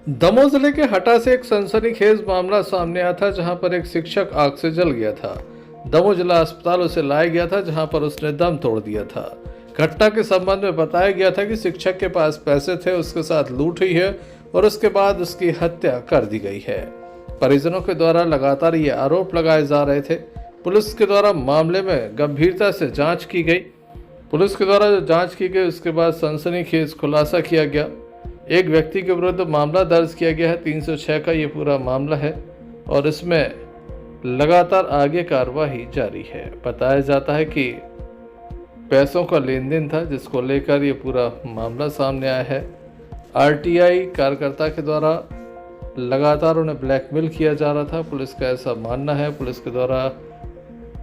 दमोह जिले के हटा से एक सनसनीखेज मामला सामने आया था, जहां पर एक शिक्षक आग से जल गया था। दमोह जिला अस्पताल उसे लाया गया था, जहां पर उसने दम तोड़ दिया था। घटना के संबंध में बताया गया था कि शिक्षक के पास पैसे थे, उसके साथ लूट हुई है और उसके बाद उसकी हत्या कर दी गई है। परिजनों के द्वारा लगातार ये आरोप लगाए जा रहे थे। पुलिस के द्वारा मामले में गंभीरता से जांच की गई। पुलिस के द्वारा जो जांच की गई उसके बाद सनसनीखेज खुलासा किया गया। एक व्यक्ति के विरुद्ध मामला दर्ज किया गया है। 306 का ये पूरा मामला है और इसमें लगातार आगे कार्यवाही जारी है। बताया जाता है कि पैसों का लेन देन था, जिसको लेकर ये पूरा मामला सामने आया है। आरटीआई कार्यकर्ता के द्वारा लगातार उन्हें ब्लैकमेल किया जा रहा था, पुलिस का ऐसा मानना है। पुलिस के द्वारा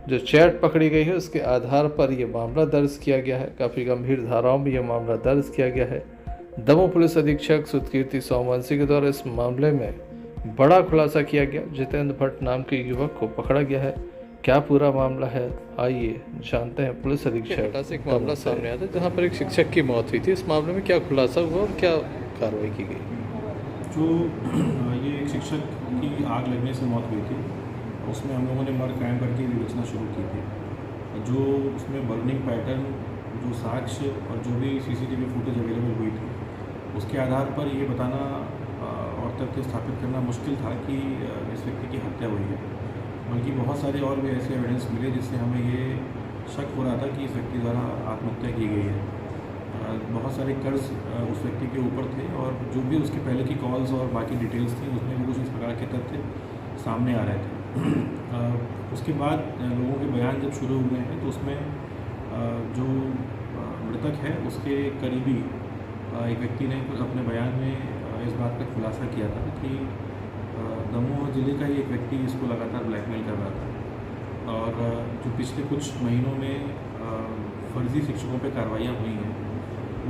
जो चैट पकड़ी गई है उसके आधार पर यह मामला दर्ज किया गया है। काफ़ी गंभीर धाराओं में यह मामला दर्ज किया गया है। दमोह पुलिस अधीक्षक सुतकीर्ति सोमवंशी के द्वारा इस मामले में बड़ा खुलासा किया गया। जितेंद्र भट्ट नाम के युवक को पकड़ा गया है। क्या पूरा मामला है, आइए जानते हैं। पुलिस अधीक्षक से एक मामला सामने आया था जहां पर एक शिक्षक की मौत हुई थी। इस मामले में क्या खुलासा हुआ और क्या कार्रवाई की गई? जो ये एक शिक्षक की आग लगने से मौत हुई थी, उसमें हम लोगों ने मर्ग कायम करके विवेचना शुरू की थी। जो उसमें बर्निंग पैटर्न, जो साक्ष्य और जो भी सीसीटीवी फुटेज अवेलेबल हुई थी, उसके आधार पर ये बताना और तथ्य स्थापित करना मुश्किल था कि इस व्यक्ति की हत्या हुई है। बल्कि बहुत सारे और भी ऐसे एविडेंस मिले जिससे हमें ये शक हो रहा था कि इस व्यक्ति द्वारा आत्महत्या की गई है। बहुत सारे कर्ज उस व्यक्ति के ऊपर थे और जो भी उसके पहले की कॉल्स और बाकी डिटेल्स थी उसमें भी कुछ इस प्रकार के तथ्य सामने आ रहे थे। उसके बाद लोगों के बयान जब शुरू हुए हैं तो उसमें जो मृतक है उसके करीबी एक व्यक्ति ने अपने बयान में इस बात का खुलासा किया था कि दमोह जिले का ही एक व्यक्ति इसको लगातार ब्लैकमेल कर रहा था और जो पिछले कुछ महीनों में फर्जी शिक्षकों पर कार्रवाइयाँ हुई हैं,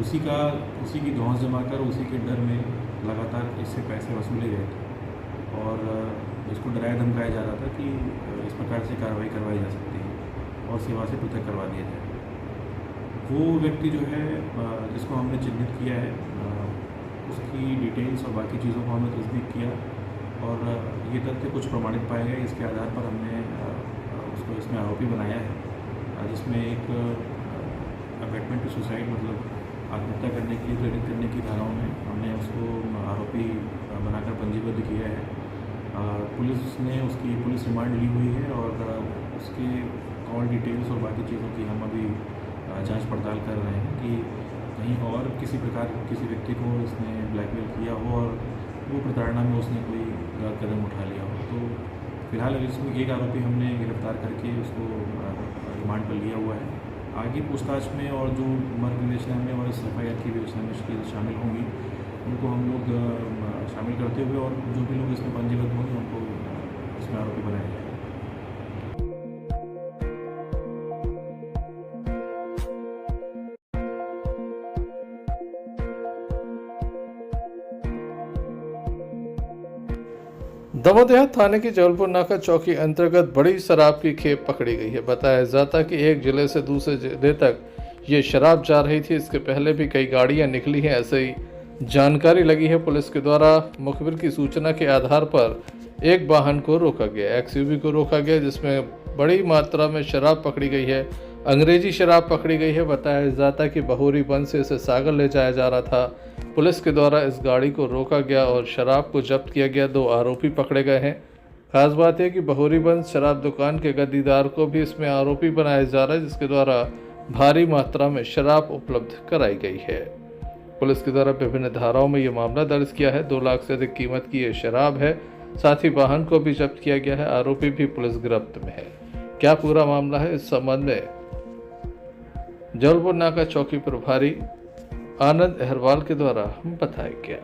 उसी की धौंस जमाकर उसी के डर में लगातार इससे पैसे वसूले गए थे और इसको डराया धमकाया जा रहा था कि इस प्रकार से कार्रवाई करवाई जा सकती है और सेवा से पृथक करवा दिया जाए। वो व्यक्ति जो है जिसको हमने चिन्हित किया है, उसकी डिटेल्स और बाकी चीज़ों को हमने तस्दीक किया और ये तथ्य कुछ प्रमाणित पाए गए। इसके आधार पर हमने उसको इसमें आरोपी बनाया है, जिसमें एक अबेटमेंट टू सुसाइड मतलब आत्महत्या करने के लिए प्रेरित करने की धाराओं में हमने उसको आरोपी बनाकर पंजीबद्ध किया है। पुलिस ने उसकी पुलिस रिमांड ली हुई है और उसके कॉल डिटेल्स और बाकी चीज़ों की हम अभी जांच पड़ताल कर रहे हैं कि कहीं और किसी प्रकार किसी व्यक्ति को इसने ब्लैकमेल किया हो और वो प्रताड़ना में उसने कोई गलत कदम उठा लिया हो। तो फिलहाल इसमें एक आरोपी हमने गिरफ्तार करके उसको रिमांड पर लिया हुआ है। आगे पूछताछ में और जो मर्ग विवेचना में और इस एफआईआर की विवेचना में शामिल होंगी, उनको हम लोग शामिल करते हुए और जो भी लोग इसमें पंजीबद्ध होंगे उनको इसमें आरोपी बनाया जाएगा। दमोह देहात थाने की जबलपुर नाका चौकी अंतर्गत बड़ी शराब की खेप पकड़ी गई है। बताया जाता कि एक जिले से दूसरे जिले तक ये शराब जा रही थी। इसके पहले भी कई गाड़ियां निकली हैं, ऐसे ही जानकारी लगी है। पुलिस के द्वारा मुखबिर की सूचना के आधार पर एक वाहन को रोका गया, एक्सयूवी को रोका गया, जिसमें बड़ी मात्रा में शराब पकड़ी गई है। अंग्रेजी शराब पकड़ी गई है। बताया जाता कि बहोरी बंद से इसे सागर ले जाया जा रहा था। पुलिस के द्वारा इस गाड़ी को रोका गया और शराब को जब्त किया गया। 2 आरोपी पकड़े गए हैं। खास बात है कि बहोरीबंद शराब दुकान के गद्दीदार को भी इसमें आरोपी बनाया जा रहा है, जिसके द्वारा भारी मात्रा में शराब उपलब्ध कराई गई है। पुलिस के द्वारा विभिन्न धाराओं में ये मामला दर्ज किया है। 2 लाख से अधिक कीमत की ये शराब है। साथ ही वाहन को भी जब्त किया गया है। आरोपी भी पुलिस गिरफ्त में है। क्या पूरा मामला है, इस संबंध में जबलपुर नाका चौकी प्रभारी आनंद अहरवाल के द्वारा बताया गया।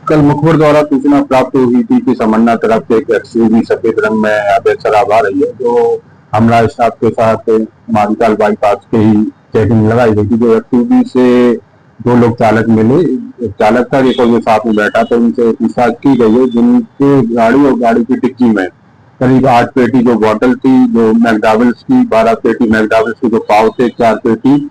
कल मुखबिर द्वारा सूचना प्राप्त हुई थी कि समन्ना तरफ से एक एक्सयूवी सफेद रंग में अवैध शराब आ रही है। तो हमला स्टाफ के साथ मानकाल बाईपास के ही चेकिंग लगाई गई थी। जो एक्सयूवी से 2 लोग चालक मिले, चालक था, एक और जो साथ में बैठा था, उनसे पूछताछ की गई है, जिनके गाड़ी और गाड़ी की डिक्की में करीब 8 पेटी जो बॉटल थी जो मैकडॉवेल्स की, 12 पेटी मैकडॉवेल्स के जो पाव थे, 4 पेटी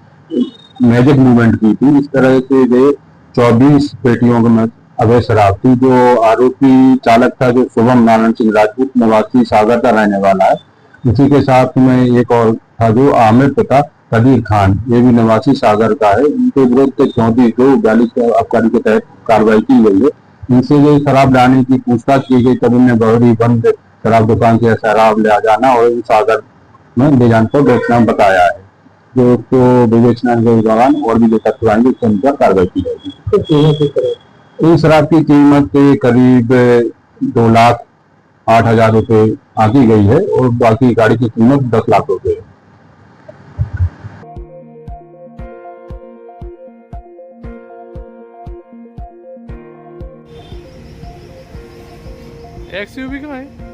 मैजिक मूवमेंट की थी। इस तरह से ये 24 पेटियों में अवैध शराब थी। जो आरोपी चालक था जो शुभम नारायण सिंह राजपूत निवासी सागर का रहने वाला है, उसी के साथ में एक और था जो आमिर पिता कदीर खान, ये भी निवासी सागर का है। इनके विरुद्ध 34/2/42 आबकारी के तहत कार्रवाई की गई है। इनसे जो शराब लाने की पूछताछ की गई तब इन्हें बहरी बंद शराब दुकान से शराब ले जाना और सागर में ले जाने पर बेचना बताया है। जो उसको विवेचना के दौरान और भी जो तथ्य आएंगे उसके अनुसार कार्रवाई की जाएगी। इस शराब की कीमत करीब 2,08,000 रुपये आंकी गई है और बाकी गाड़ी की कीमत 10 लाख रुपये है। एक्सयूवी कहाँ है?